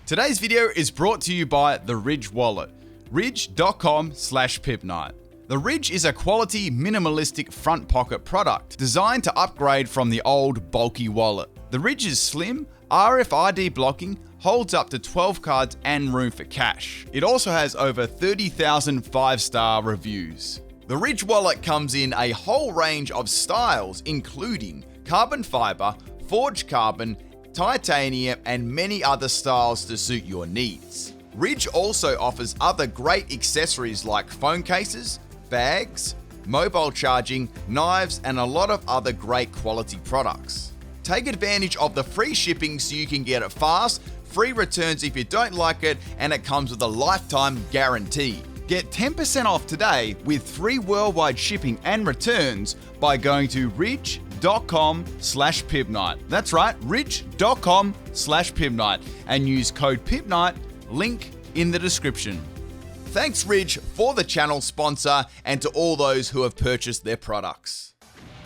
Today's video is brought to you by the Ridge wallet, ridge.com/PIMPNITE. The Ridge is a quality, minimalistic front pocket product designed to upgrade from the old, bulky wallet. The Ridge is slim, RFID blocking, holds up to 12 cards and room for cash. It also has over 30,000 5-star reviews. The Ridge wallet comes in a whole range of styles, including carbon fiber, forged carbon, titanium, and many other styles to suit your needs. Ridge also offers other great accessories like phone cases, bags, mobile charging, knives, and a lot of other great quality products. Take advantage of the free shipping so you can get it fast, free returns if you don't like it, and it comes with a lifetime guarantee. Get 10% off today with free worldwide shipping and returns by going to ridge.com/PIMPNITE. That's right, ridge.com/PIMPNITE, and use code PIMPNITE, link in the description. Thanks Ridge for the channel sponsor and to all those who have purchased their products.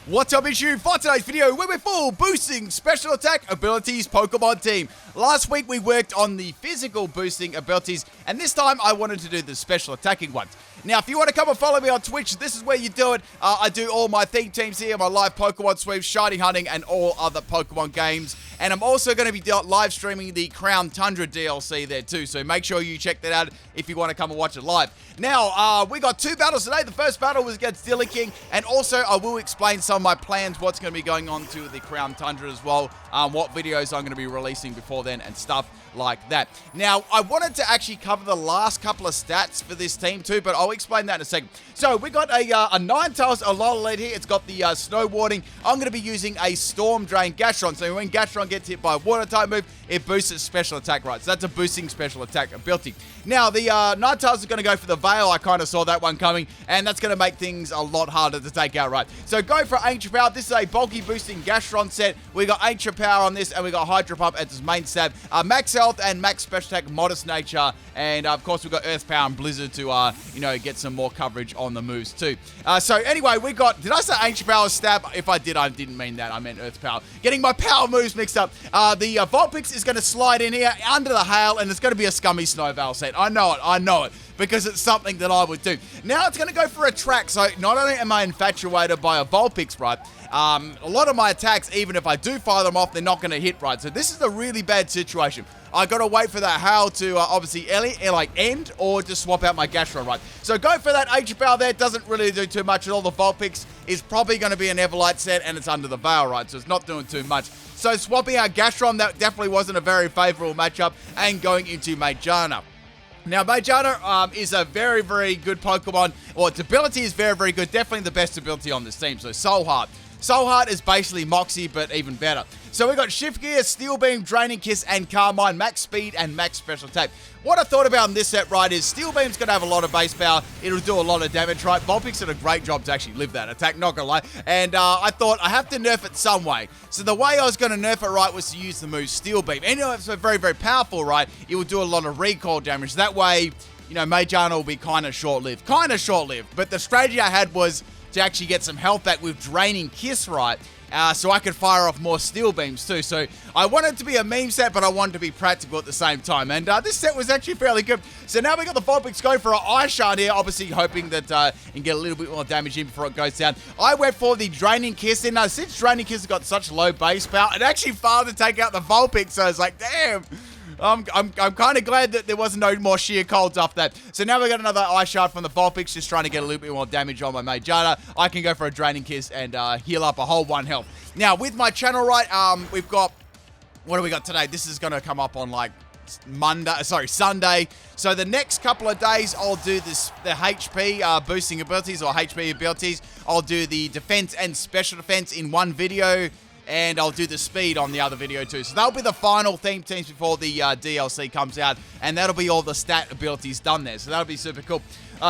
What's up, issue for today's video where we're full boosting special attack abilities Pokemon team. Last week we worked on the physical boosting abilities, and this time I wanted to do the special attacking ones. Now, if you want to come and follow me on Twitch, this is where you do it. I do all my theme teams here, my live Pokemon sweeps, shiny hunting, and all other Pokemon games. And I'm also going to be live streaming the Crown Tundra DLC there too, so make sure you check that out if you want to come and watch it live. Now, we got two battles today. The first battle was against Dilly King, and also I will explain some of my plans, what's going to be going on to the Crown Tundra as well, what videos I'm going to be releasing before then, and stuff like that. Now, I wanted to actually cover the last couple of stats for this team too, but I'll explain that in a second. So, we got a Ninetales Alola here. It's got the Snow Warding. I'm going to be using a Storm Drain Gastron. So, when Gastron gets hit by a Water type move, it boosts its special attack, right? So, that's a boosting special attack ability. Now, the Ninetales is going to go for the Veil. I kind of saw that one coming, and that's going to make things a lot harder to take out, right? So, go for Ancient Power. This is a bulky boosting Gastron set. We got Ancient Power on this, and we got Hydro Pump as its main stab. Max Health and Max Special Attack, Modest Nature, and of course, we've got Earth Power and Blizzard to, get some more coverage on the moves too. So anyway, we got, did I say Ancient Power stab? If I did, I didn't mean that. I meant Earth Power. Getting my power moves mixed up. The Vulpix is going to slide in here under the hail, and it's going to be a scummy Snow Veil set. I know it, because it's something that I would do. Now it's going to go for a track, so not only am I infatuated by a Vulpix, right, a lot of my attacks, even if I do fire them off, they're not going to hit, right? So this is a really bad situation. I got to wait for that hail to obviously end or just swap out my Gastron, right? So go for that Ancient Power there. Doesn't really do too much at all. The Vulpix is probably going to be an Everlight set, and it's under the Veil, right? So it's not doing too much. So swapping out Gastron, that definitely wasn't a very favorable matchup, and going into Magearna. Now, Magearna is a very, very good Pokemon. Well, its ability is very, very good. Definitely the best ability on this team. So Soul Heart. Soul Heart is basically Moxie, but even better. So we got Shift Gear, Steel Beam, Draining Kiss, and Carmine, max speed and max special attack. What I thought about in this set, right, is Steel Beam's going to have a lot of base power. It'll do a lot of damage, right? Vulpix did a great job to actually live that attack, not going to lie. And I thought I have to nerf it some way. So the way I was going to nerf it, right, was to use the move Steel Beam. And it's so very, very powerful, right? It will do a lot of recoil damage. That way, Magearna will be kind of short-lived. But the strategy I had was to actually get some health back with Draining Kiss, right? So I could fire off more Steel Beams too. So I wanted it to be a meme set, but I wanted to be practical at the same time. And this set was actually fairly good. So now we got the Vulpix going for an Ice Shard here, obviously hoping that you can get a little bit more damage in before it goes down. I went for the Draining Kiss, and since Draining Kiss has got such low base power, it actually failed to take out the Vulpix. So I was like, damn. I'm kind of glad that there wasn't no more sheer colds off that. So now we got another Ice Shard from the Vulpix, just trying to get a little bit more damage on my Magearna. I can go for a Draining Kiss and heal up a whole 1 health. Now, with my channel, right, we've got, what do we got today? This is going to come up on, like, Sunday. So the next couple of days, I'll do the HP boosting abilities, or HP abilities. I'll do the defense and special defense in one video, and I'll do the speed on the other video too. So that'll be the final theme teams before the DLC comes out, and that'll be all the stat abilities done there. So that'll be super cool.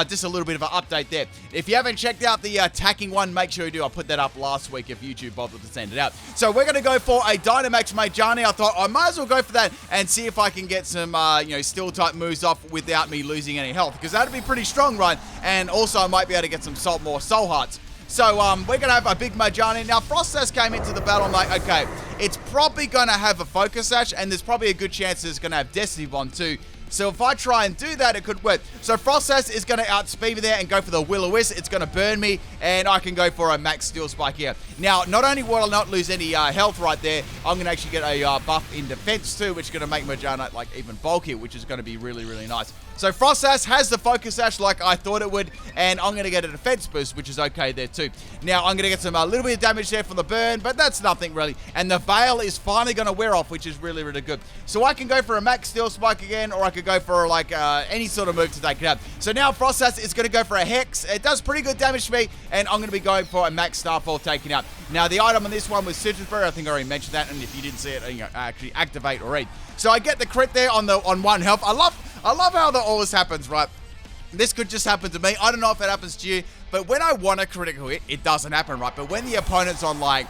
Just a little bit of an update there. If you haven't checked out the attacking one, make sure you do. I put that up last week if YouTube bothered to send it out. So we're going to go for a Dynamax Magearna. I thought I might as well go for that and see if I can get some, steel type moves off without me losing any health, because that'd be pretty strong, right? And also I might be able to get some more Soul Hearts. So we're going to have a big Mojang. Now, Frost Sash came into the battle. I'm like, okay, it's probably going to have a Focus Sash, and there's probably a good chance it's going to have Destiny Bond too. So if I try and do that, it could work. So Frost Sash is going to outspeed me there and go for the Will-O-Wisp. It's going to burn me, and I can go for a Max Steel Spike here. Now, not only will I not lose any health right there, I'm going to actually get a buff in defense too, which is going to make Mojang like even bulkier, which is going to be really, really nice. So Frost Sash has the Focus Sash like I thought it would, and I'm going to get a defense boost, which is okay there too. Now, I'm going to get some a little bit of damage there from the burn, but that's nothing really. And the Veil is finally going to wear off, which is really, really good. So I can go for a Max Steel Spike again, or I could go for like any sort of move to take it out. So now Frost Sash is going to go for a Hex. It does pretty good damage to me, and I'm going to be going for a Max Starfall taken out. Now, the item on this one was Citrus Berry. I think I already mentioned that, and if you didn't see it, actually activate or read. So I get the crit there on 1 health. I love how that always happens, right? This could just happen to me. I don't know if it happens to you, but when I want a critical hit, it doesn't happen, right? But when the opponent's on like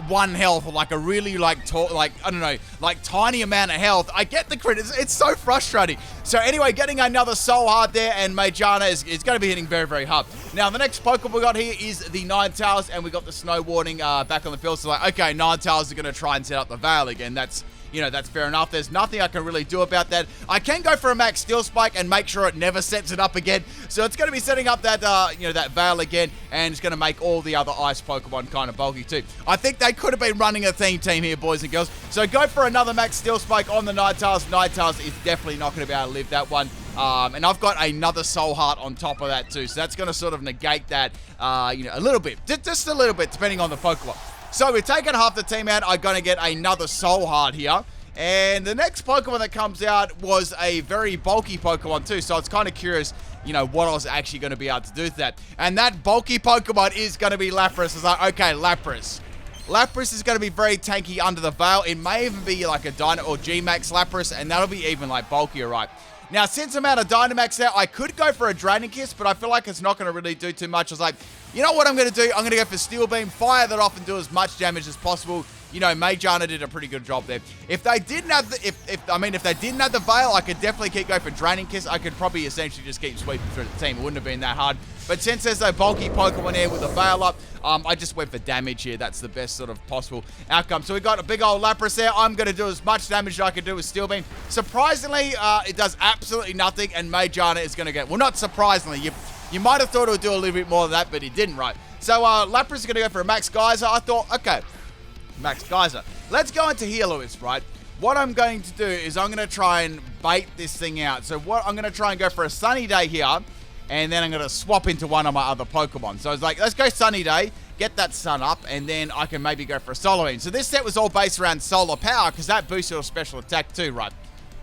1 health or like a really like tiny amount of health, I get the crit. It's so frustrating. So anyway, getting another Soul Heart there, and Mojang is going to be hitting very, very hard. Now, the next Pokemon we got here is the Ninetales, and we got the Snow Warning back on the field. So like, okay, Ninetales are going to try and set up the Veil again. That's fair enough. There's nothing I can really do about that. I can go for a Max Steel Spike and make sure it never sets it up again. So it's going to be setting up that, that Veil again, and it's going to make all the other Ice Pokemon kind of bulky too. I think they could have been running a theme team here, boys and girls. So go for another Max Steel Spike on the Ninetales. Ninetales is definitely not going to be able to live that one. And I've got another Soul Heart on top of that too. So that's going to sort of negate that, a little bit. Just a little bit, depending on the Pokemon. So we've taken half the team out. I'm going to get another Soul Heart here. And the next Pokemon that comes out was a very bulky Pokemon too. So it's kind of curious, what I was actually going to be able to do with that. And that bulky Pokemon is going to be Lapras. It's like, okay, Lapras. Lapras is going to be very tanky under the Veil. It may even be like a Dino or G-Max Lapras, and that'll be even like bulkier, right? Now, since I'm out of Dynamax there, I could go for a Draining Kiss, but I feel like it's not going to really do too much. I was like, you know what I'm going to do? I'm going to go for Steel Beam, fire that off, and do as much damage as possible. Mojang did a pretty good job there. If they didn't have the, if they didn't have the Veil, I could definitely keep going for Draining Kiss. I could probably essentially just keep sweeping through the team. It wouldn't have been that hard. But since there's a bulky Pokemon here with a Veil up, I just went for damage here. That's the best sort of possible outcome. So we got a big old Lapras there. I'm going to do as much damage as I can do with Steel Beam. Surprisingly, it does absolutely nothing, and Mojang is going to get, well, not surprisingly, you might have thought it would do a little bit more than that, but it didn't, right? So Lapras is going to go for a Max Geyser. I thought, okay, Max Geyser. Let's go into Heal-O-Wisp, right? What I'm going to do is I'm going to try and bait this thing out. So what I'm going to try and go for a Sunny Day here, and then I'm going to swap into one of my other Pokemon. So it's like, let's go Sunny Day, get that sun up, and then I can maybe go for a Solar Beam. So this set was all based around Solar Power, because that boosts your special attack too, right?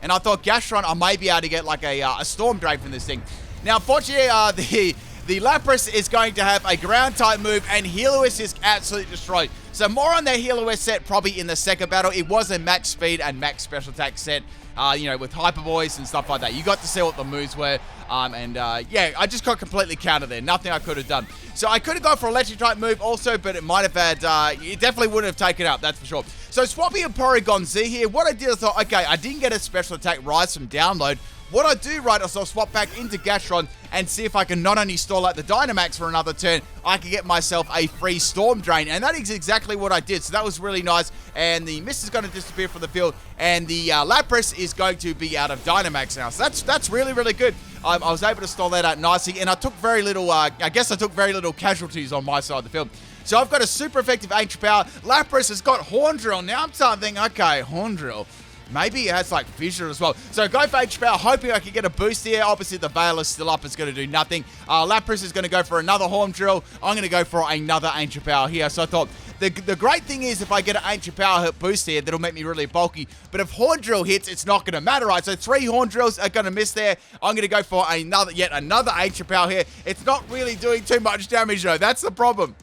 And I thought Gastron, I may be able to get like a Storm Drain from this thing. Now, unfortunately, the Lapras is going to have a Ground-type move, and Heal-O-Wisp is absolutely destroyed. So more on their Heal-O-Wisp set probably in the second battle. It was a max speed and max special attack set, with Hyper Voice and stuff like that. You got to see what the moves were, yeah, I just got completely countered there. Nothing I could have done. So I could have gone for Electric-type move also, but it might have had, it definitely wouldn't have taken it up, that's for sure. So swapping a Porygon Z here, what I did, I thought, okay, I didn't get a special attack rise from download. What I do, right, is I'll swap back into Gastron and see if I can not only stall out the Dynamax for another turn, I can get myself a free Storm Drain. And that is exactly what I did. So that was really nice. And the Mist is going to disappear from the field. And the Lapras is going to be out of Dynamax now. So that's really, really good. I was able to stall that out nicely. And I took very little, I guess I took very little casualties on my side of the field. So I've got a super effective Ancient Power. Lapras has got Horn Drill. Now I'm starting to think, okay, Horn Drill. Maybe it has like Fissure as well. So go for Ancient Power, hoping I can get a boost here. Obviously the Veil is still up, it's going to do nothing. Lapras is going to go for another Horn Drill. I'm going to go for another Ancient Power here. So I thought, the great thing is if I get an Ancient Power boost here, that'll make me really bulky. But if Horn Drill hits, it's not going to matter, right? So 3 Horn Drills are going to miss there. I'm going to go for yet another Ancient Power here. It's not really doing too much damage though. That's the problem.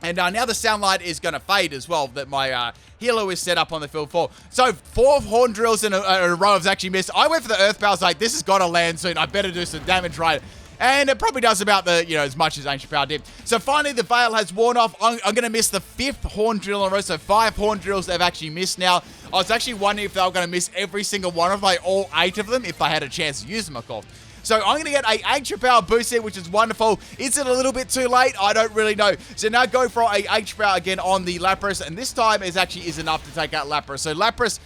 And now the Sunlight is going to fade as well, that my Healer is set up on the field for. So 4 Horn Drills in a row has actually missed. I went for the Earth Power. I was like, this has got to land soon. I better do some damage, right? And it probably does about the, as much as Ancient Power did. So finally, the Veil has worn off. I'm going to miss the 5th Horn Drill in a row. So 5 Horn Drills they've actually missed now. I was actually wondering if they were going to miss every single one of, like, all 8 of them, if I had a chance to use them, of course. So I'm going to get a Ancient Power boost here, which is wonderful. Is it a little bit too late? I don't really know. So now go for a Ancient Power again on the Lapras, and this time is enough to take out Lapras. So Lapras,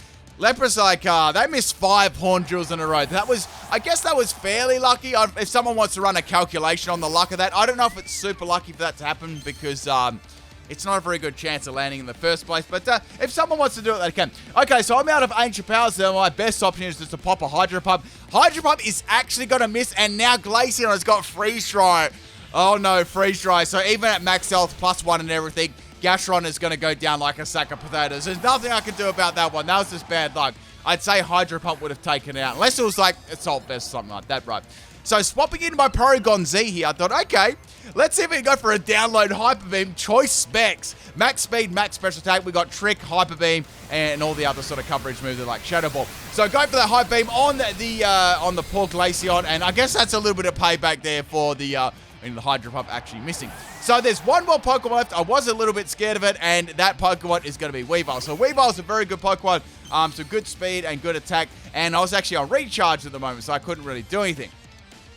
like, they missed 5 Horn Drills in a row. I guess that was fairly lucky. If someone wants to run a calculation on the luck of that, I don't know if it's super lucky for that to happen because, it's not a very good chance of landing in the first place, but if someone wants to do it, they can. Okay, so I'm out of Ancient Powers, so my best option is just to pop a Hydro Pump. Hydro Pump is actually going to miss, and now Glaceon has got Freeze Dry. Oh no, Freeze Dry. So even at max health, +1 and everything, Gastron is going to go down like a sack of potatoes. There's nothing I can do about that one. That was just bad luck. I'd say Hydro Pump would have taken it out, unless it was like Assault Vest or something like that, right? So swapping into my Porygon Z here, I thought, okay, let's see if we can go for a download Hyper Beam, Choice Specs, Max Speed, Max Special Attack. We got Trick, Hyper Beam, and all the other sort of coverage moves like Shadow Ball. So go for the Hyper Beam on the poor Glaceon, and I guess that's a little bit of payback there for the Hydro Pump actually missing. So there's one more Pokemon left. I was a little bit scared of it, and that Pokemon is going to be Weavile. So Weavile is a very good Pokemon, so good speed and good attack, and I was actually on recharge at the moment, so I couldn't really do anything.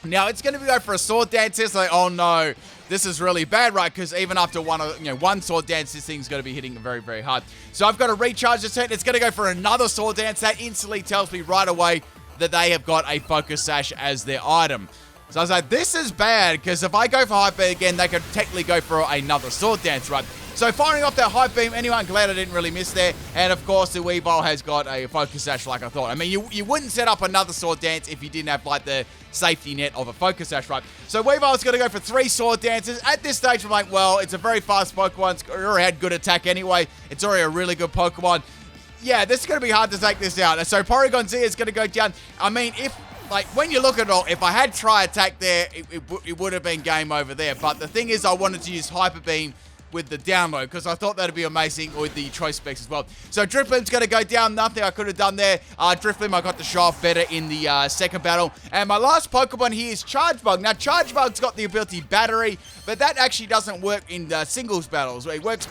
Now, it's going to go for a Sword Dance. It's like, oh no, this is really bad, right? Because even after one Sword Dance, this thing's going to be hitting very, very hard. So I've got to recharge this turn. It's going to go for another Sword Dance. That instantly tells me right away that they have got a Focus Sash as their item. So I was like, this is bad, because if I go for Hyper Beam again, they could technically go for another Sword Dance, right? So firing off that Hyper Beam, anyway, I'm glad I didn't really miss there. And of course, the Weavile has got a Focus Sash like I thought. I mean, you wouldn't set up another Sword Dance if you didn't have like the safety net of a Focus Sash, right? So Weavile's going to go for 3 Sword Dances. At this stage, I'm like, well, it's a very fast Pokemon. It's already had good attack anyway. It's already a really good Pokemon. Yeah, this is going to be hard to take this out. So Porygon Z is going to go down. I mean, when you look at it all, if I had Tri Attack there, it would have been game over there. But the thing is, I wanted to use Hyper Beam with the download, because I thought that'd be amazing with the choice specs as well. So Drifloom's going to go down. Nothing I could have done there. Drifloom, I got to show off better in the second battle. And my last Pokemon here is Chargebug. Now, Chargebug's got the ability Battery, but that actually doesn't work in singles battles. It works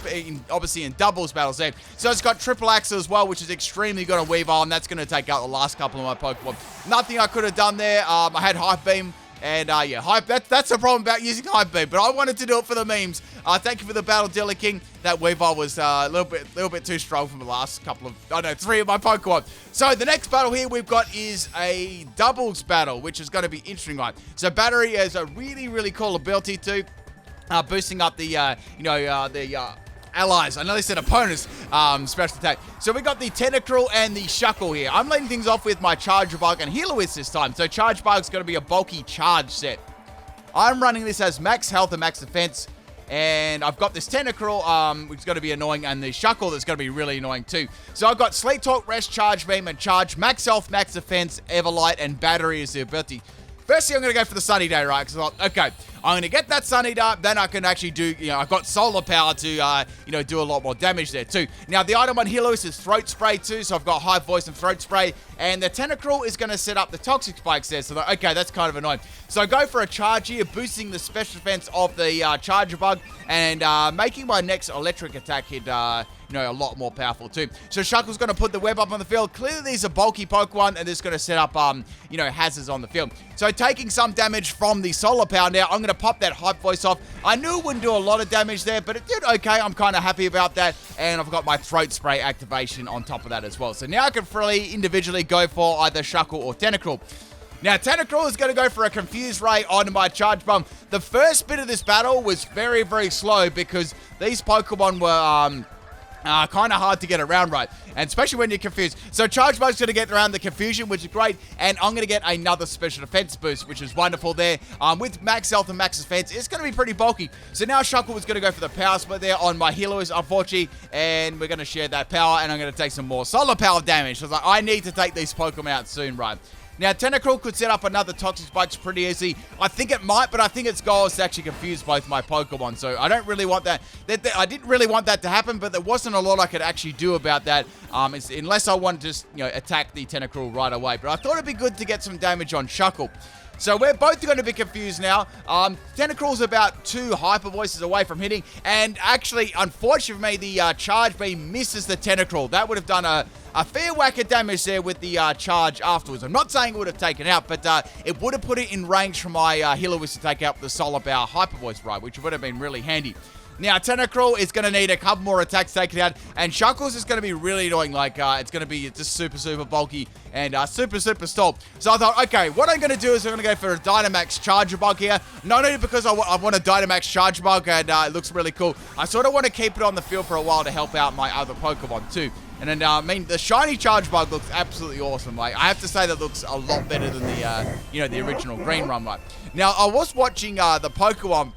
obviously in doubles battles there. So it's got Triple Axle as well, which is extremely good on Weavile, and that's going to take out the last couple of my Pokemon. Nothing I could have done there. I had Hyper Beam. And, yeah, that's the problem about using Hyper Beam, but I wanted to do it for the memes. Thank you for the battle, Dilly King. That Weavile was a little bit too strong from the last couple of, 3 of my Pokemon. So the next battle here we've got is a doubles battle, which is going to be interesting, right? So Battery has a really, really cool ability to boosting up the, allies. I know they said opponents, special attack. So we got the Tentacruel and the Shuckle here. I'm leading things off with my Chargebug and Heloise this time. So Chargebug's going to be a bulky charge set. I'm running this as max health and max defense. And I've got this Tentacruel, which is going to be annoying, and the Shuckle that's going to be really annoying too. So I've got Sleep Talk, Rest, Charge Beam, and Charge, max health, max defense, Everlight, and Battery is the ability. Firstly, I'm going to go for the Sunny Day, right? Because I thought, okay, I'm going to get that Sunny Day, then I can actually do, I've got Solar Power to, do a lot more damage there too. Now, the item on Heloise is Throat Spray too, so I've got High Voice and Throat Spray, and the Tentacruel is going to set up the Toxic Spikes there, so okay, that's kind of annoying. So I go for a charge here, boosting the special defense of the Chargebug, and making my next electric attack hit, a lot more powerful too. So Shuckle's going to put the web up on the field. Clearly, these are bulky Pokemon, and this is going to set up, hazards on the field. So taking some damage from the Solar Power now, I'm going to pop that Hype Voice off. I knew it wouldn't do a lot of damage there, but it did okay. I'm kind of happy about that, and I've got my Throat Spray activation on top of that as well. So now I can freely, individually go for either Shuckle or Tentacruel. Now, Tentacruel is going to go for a Confuse Ray on my Chargebug. The first bit of this battle was very, very slow because these Pokemon were, kind of hard to get around, right? And especially when you're confused. So Chargebug's going to get around the confusion, which is great. And I'm going to get another special defense boost, which is wonderful there. With max health and max defense, it's going to be pretty bulky. So now Shuckle is going to go for the power split there on my Heloise, unfortunately. And we're going to share that power, and I'm going to take some more Solar Power damage. So I was like, I need to take these Pokemon out soon, right? Now, Tentacruel could set up another Toxic Spikes pretty easy. I think it might, but I think its goal is to actually confuse both my Pokemon. So I don't really want that. I didn't really want that to happen, but there wasn't a lot I could actually do about that. Unless I want to just, attack the Tentacruel right away. But I thought it'd be good to get some damage on Shuckle. So we're both going to be confused now. Tentacruel's about 2 hyper voices away from hitting, and actually, unfortunately for me, the charge beam misses the Tentacruel. That would have done a fair whack of damage there with the charge afterwards. I'm not saying it would have taken out, but it would have put it in range for my Heloise to take out the Solar Power Hyper Voice Ride, which would have been really handy. Now, Tentacruel is going to need a couple more attacks taken out, and Shuckles is going to be really annoying. Like, it's going to be just super bulky and super stalled. So I thought, okay, what I'm going to do is I'm going to go for a Dynamax Charger Bug here. Not only because I want a Dynamax Charger Bug and it looks really cool, I sort of want to keep it on the field for a while to help out my other Pokemon too. And then, I mean, the shiny Charge Bug looks absolutely awesome. Like, I have to say that looks a lot better than the, the original Green Run one. Now, I was watching the Pokemon,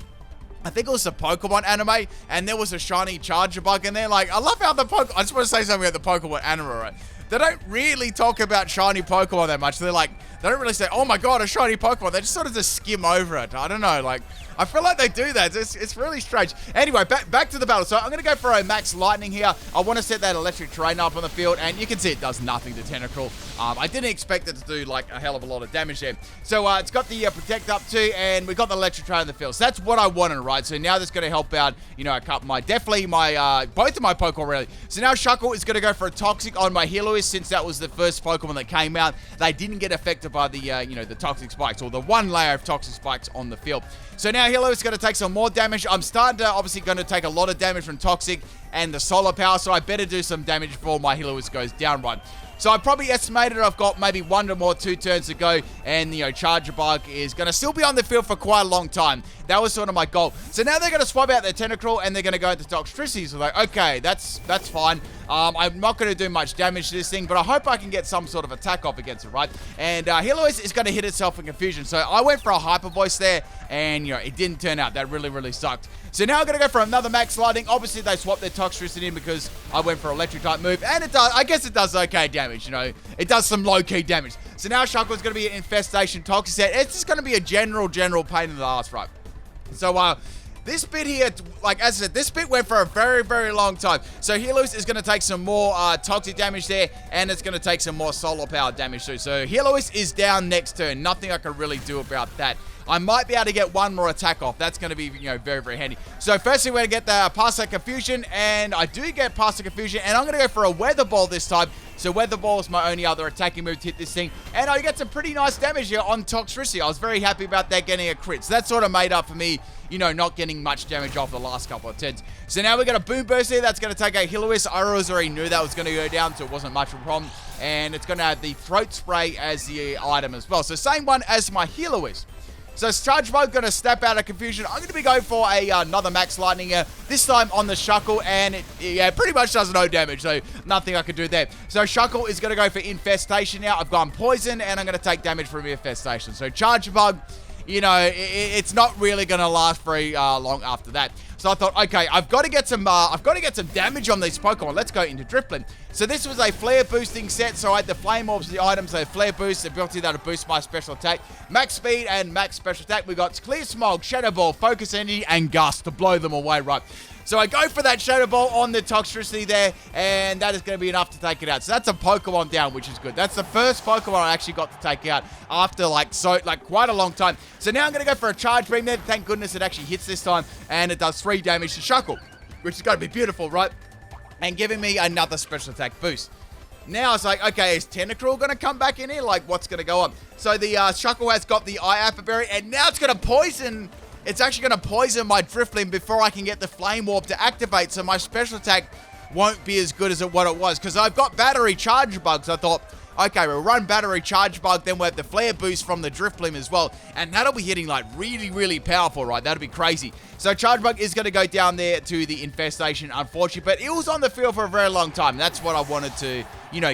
I think it was a Pokemon anime, and there was a shiny Charger Bug in there. Like, I love how I just want to say something about the Pokemon anime, right? They don't really talk about shiny Pokemon that much. They don't really say, oh my god, a shiny Pokemon. They just sort of just skim over it. I don't know, like, I feel like they do that. It's really strange. Anyway, back to the battle. So I'm going to go for a Max Lightning here. I want to set that electric terrain up on the field, and you can see it does nothing to Tentacruel. I didn't expect it to do, like, a hell of a lot of damage there. So it's got the Protect up too, and we got the electric terrain on the field. So that's what I wanted, right? So now that's going to help out, both of my Pokemon, really. So now Shuckle is going to go for a Toxic on my Heloise, since that was the first Pokemon that came out. They didn't get affected by the, the Toxic Spikes, or the one layer of Toxic Spikes on the field. So now Heloise is going to take some more damage. I'm starting to, obviously, going to take a lot of damage from Toxic and the Solar Power, so I better do some damage before my Heloise goes down one. So I probably estimated I've got maybe 1 or more 2 turns to go, and Charger Bug is going to still be on the field for quite a long time. That was sort of my goal. So now they're going to swap out their Tentacruel, and they're going to go into Toxtricity. So like, okay, that's fine. I'm not going to do much damage to this thing, but I hope I can get some sort of attack off against it, right? And Heloise is going to hit itself in confusion. So I went for a Hyper Voice there, and it didn't turn out. That really sucked. So now I'm going to go for another Max Lightning. Obviously, they swapped their Toxtricity in because I went for Electric type move, and it does. I guess it does okay damage. It does some low-key damage. So now Shuckle's going to be an Infestation Toxic set. It's just going to be a general pain in the ass, right? So, this bit here, like as I said, this bit went for a very long time. So Heloise is going to take some more Toxic damage there, and it's going to take some more Solar Power damage too. So Heloise is down next turn. Nothing I can really do about that. I might be able to get one more attack off. That's going to be, very handy. So firstly, we're going to get the Past That Confusion, and I do get Past That Confusion, and I'm going to go for a Weather Ball this time. So Weather Ball is my only other attacking move to hit this thing, and I get some pretty nice damage here on Toxtricity. I was very happy about that getting a crit. So that sort of made up for me, not getting much damage off the last couple of turns. So now we got a Boom Burst here. That's going to take a Heloise. I already knew that was going to go down, so it wasn't much of a problem. And it's going to have the Throat Spray as the item as well. So same one as my Heloise. So Charge Bug going to snap out of confusion. I'm going to be going for another Max Lightning here, this time on the Shuckle, and it pretty much does no damage, so nothing I can do there. So Shuckle is going to go for Infestation now. I've gone Poison, and I'm going to take damage from Infestation. So Charge Bug, it's not really going to last very long after that. So I thought, okay, I've got to get some damage on these Pokemon. Let's go into Drifblim. So this was a flare boosting set. So I had the Flame Orbs, the items, so flare boost, the ability that'll boost my special attack, max speed and max special attack. We got Clear Smog, Shadow Ball, Focus Energy, and Gust to blow them away, right? So I go for that Shadow Ball on the Toxtricity there, and that is going to be enough to take it out. So that's a Pokemon down, which is good. That's the first Pokemon I actually got to take out after quite a long time. So now I'm going to go for a Charge Beam there. Thank goodness it actually hits this time, and it does 3 damage to Shuckle, which is going to be beautiful, right? And giving me another special attack boost. Now it's like, okay, is Tentacruel going to come back in here? Like, what's going to go on? So the Shuckle has got the Eye Apple Berry, and now it's going to poison. It's actually going to poison my Drifblim before I can get the Flame Orb to activate, so my special attack won't be as good as what it was. Because I've got Battery Charge Bugs. I thought, okay, we'll run Battery Charge Bug, then we'll have the Flare Boost from the Drifblim as well. And that'll be hitting like really powerful, right? That'll be crazy. So Charge Bug is going to go down there to the Infestation, unfortunately. But it was on the field for a very long time. That's what I wanted to,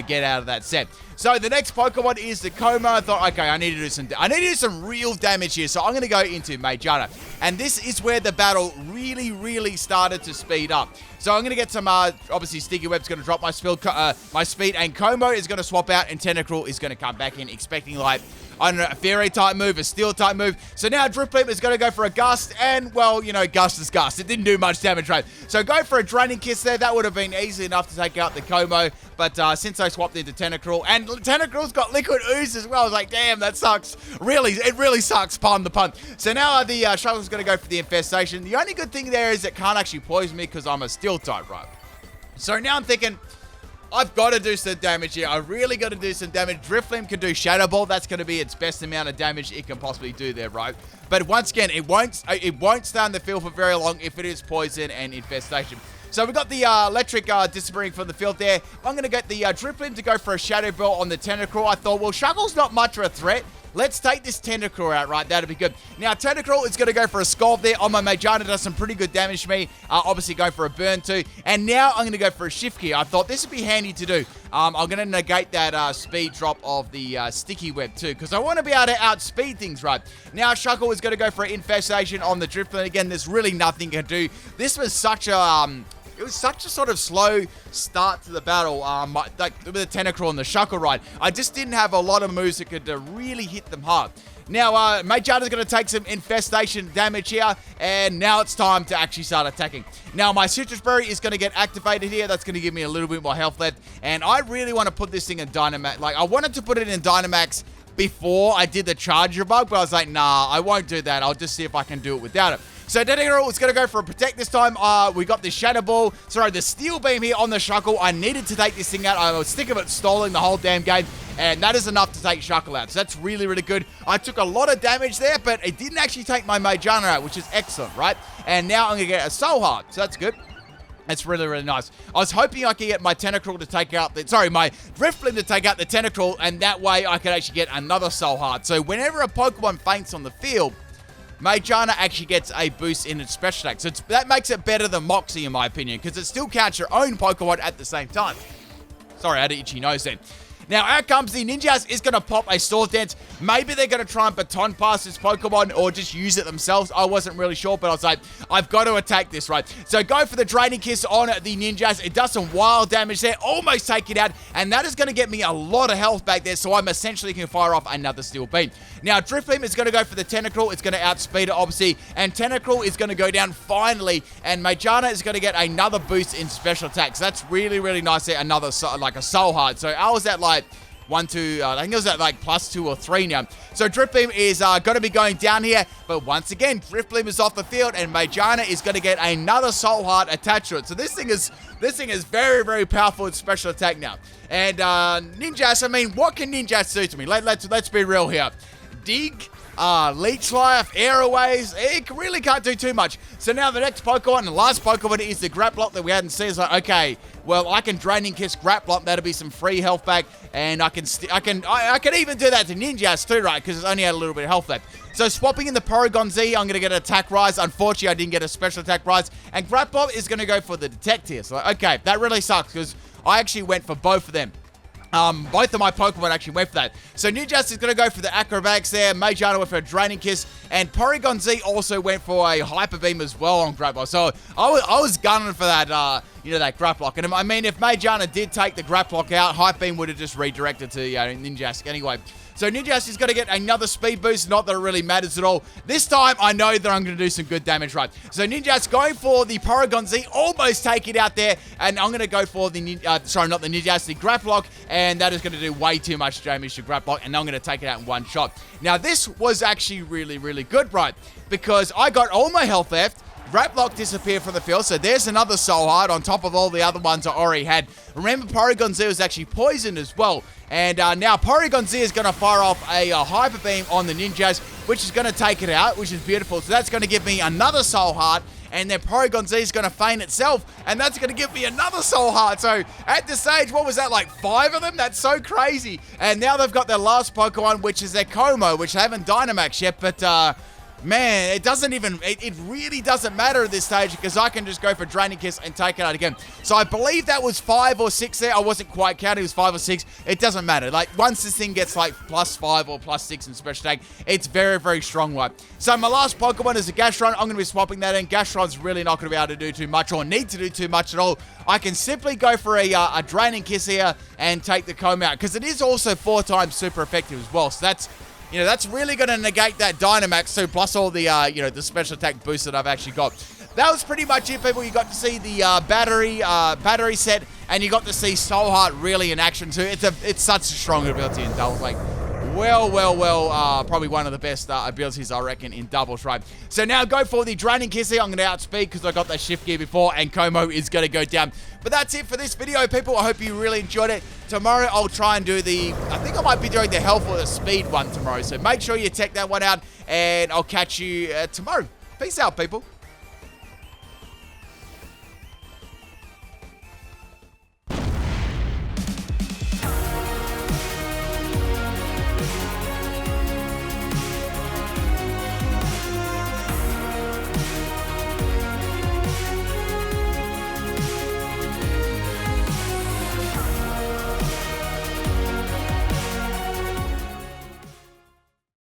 get out of that set. So the next Pokemon is the Coma. I thought, okay, I need to do some real damage here. So I'm going to go into Magearna. And this is where the battle really started to speed up. So I'm going to get some, obviously Sticky Web's going to drop my speed, and Como is going to swap out, and Tentacruel is going to come back in, expecting like I don't know, a Fairy type move, a Steel type move. So now Drifblim is going to go for a Gust, and, well, you know, Gust is Gust. It didn't do much damage, right? So go for a Draining Kiss there. That would have been easy enough to take out the Como, but since I swapped into Tentacruel, and Tentacruel's got Liquid Ooze as well, I was like, damn, that sucks. Really, it really sucks, pardon the pun. So now the Shuckle's going to go for the Infestation. The only good thing there is it can't actually poison me because I'm a Steel type, right? So now I'm thinking, I've got to do some damage here. I really got to do some damage. Drifblim can do Shadow Ball. That's going to be its best amount of damage it can possibly do there, right? But once again, it won't stay on the field for very long if it is Poison and Infestation. So we got the Electric disappearing from the field there. I'm going to get the Drifblim to go for a Shadow Ball on the Tentacruel. I thought, well, Shuckle's not much of a threat. Let's take this Tentacruel out, right? That'd be good. Now, Tentacruel is going to go for a Scald there on my Magearna. Does some pretty good damage to me. Obviously, go for a Burn too. And now I'm going to go for a Shift Key. I thought this would be handy to do. I'm going to negate that speed drop of the Sticky Web too, because I want to be able to outspeed things, right? Now, Shuckle is going to go for an Infestation on the Drifblim. Again, there's really nothing to do. This was such a... It was such a sort of slow start to the battle, like with the Tentacruel and the Shuckle, right? I just didn't have a lot of moves that could really hit them hard. Now, Magearna's going to take some Infestation damage here, and now it's time to actually start attacking. Now, my Citrus Berry is going to get activated here. That's going to give me a little bit more health left, and I really want to put this thing in Dynamax. Like, I wanted to put it in Dynamax before I did the Charger bug, but I was like, nah, I won't do that. I'll just see if I can do it without it. So Tentacruel is going to go for a Protect this time. We got the Shadow Ball. Sorry, the Steel Beam here on the Shuckle. I needed to take this thing out. I was sick of it stalling the whole damn game. And that is enough to take Shuckle out. So that's really, really good. I took a lot of damage there, but it didn't actually take my Magearna out, which is excellent, right? And now I'm going to get a Soul Heart. So that's good. That's really, really nice. I was hoping I could get my Tentacruel to take out the... Sorry, my Drifblim to take out the Tentacruel, and that way I could actually get another Soul Heart. So whenever a Pokemon faints on the field, Magearna actually gets a boost in its special attack. So that makes it better than Moxie, in my opinion, because it still counts your own Pokemon at the same time. Sorry, I had an itchy nose then. Now, out comes the Ninjas is going to pop a Sword Dance. Maybe they're going to try and Baton Pass this Pokemon or just use it themselves. I wasn't really sure, but I was like, I've got to attack this, right? So go for the Draining Kiss on the Ninjas. It does some wild damage there. Almost take it out. And that is going to get me a lot of health back there, so I'm essentially can fire off another Steel Beam. Now, Drifblim is going to go for the Tentacruel. It's going to outspeed it, obviously. And Tentacruel is going to go down finally. And Magearna is going to get another boost in special attacks. That's really, really nice there. Another, like a Soul Heart. So I was at like... 1, 2, I think it was at like +2 or 3 now. So Drifblim is going to be going down here, but once again, Drifblim is off the field, and Magearna is going to get another Soul Heart attached to it. So this thing is very, very powerful in special attack now. And Ninjas, I mean, what can Ninjas do to me? Let's be real here. Dig, Leech Life, Airways, it really can't do too much. So now the next Pokemon, and the last Pokemon is the Grapplock that we hadn't seen. It's like, okay, well, I can Draining Kiss Grapplock. That'll be some free health back, and I can even do that to Ninjas too, right? Because it's only had a little bit of health left. So swapping in the Porygon Z, I'm going to get an Attack Rise. Unfortunately, I didn't get a Special Attack Rise, and Grapplock is going to go for the Detect here. So, okay, that really sucks because I actually went for both of them. Both of my Pokemon actually went for that. So Ninjas is going to go for the Acrobatics there. Magearna went for a Draining Kiss. And Porygon Z also went for a Hyper Beam as well on Grapplock. So I was gunning for that, that Grapplock. And I mean, if Magearna did take the Grapplock out, Hyper Beam would have just redirected to Ninjas anyway. So Ninjas is going to get another speed boost. Not that it really matters at all. This time, I know that I'm going to do some good damage, right? So Ninjas going for the Porygon Z. Almost take it out there. And I'm going to go for the, the Grapplock. And that is going to do way too much damage to Grapplock. And I'm going to take it out in one shot. Now, this was actually really, really good, right? Because I got all my health left. Grapplock disappeared from the field, so there's another Soul Heart on top of all the other ones I already had. Remember, Porygon Z was actually poisoned as well. And now Porygon Z is going to fire off a Hyper Beam on the Ninjas, which is going to take it out, which is beautiful. So that's going to give me another Soul Heart. And then Porygon Z is going to feign itself, and that's going to give me another Soul Heart. So at this stage, what was that, like 5 of them? That's so crazy. And now they've got their last Pokemon, which is their Como, which they haven't Dynamaxed yet, but... man, it really doesn't matter at this stage because I can just go for Draining Kiss and take it out again. So I believe that was 5 or 6 there. I wasn't quite counting. It was 5 or 6. It doesn't matter. Like, once this thing gets like +5 or +6 in special attack, it's very, very strong, right? So my last Pokemon is a Gastron. I'm going to be swapping that in. Gastron's really not going to be able to do too much or need to do too much at all. I can simply go for a Draining Kiss here and take the Comb out because it is also 4 times super effective as well. So You know, that's really going to negate that Dynamax too, plus all the, you know, the special attack boost that I've actually got. That was pretty much it, people. You got to see the battery set, and you got to see Soul Heart really in action too. It's such a strong ability in doubles. Like, probably one of the best abilities, I reckon, in doubles, right? So now go for the Draining Kiss here. I'm going to outspeed because I got that shift gear before, and Como is going to go down. But that's it for this video, people. I hope you really enjoyed it. Tomorrow, I'll try and do I think I might be doing the health or the speed one tomorrow. So make sure you check that one out, and I'll catch you tomorrow. Peace out, people.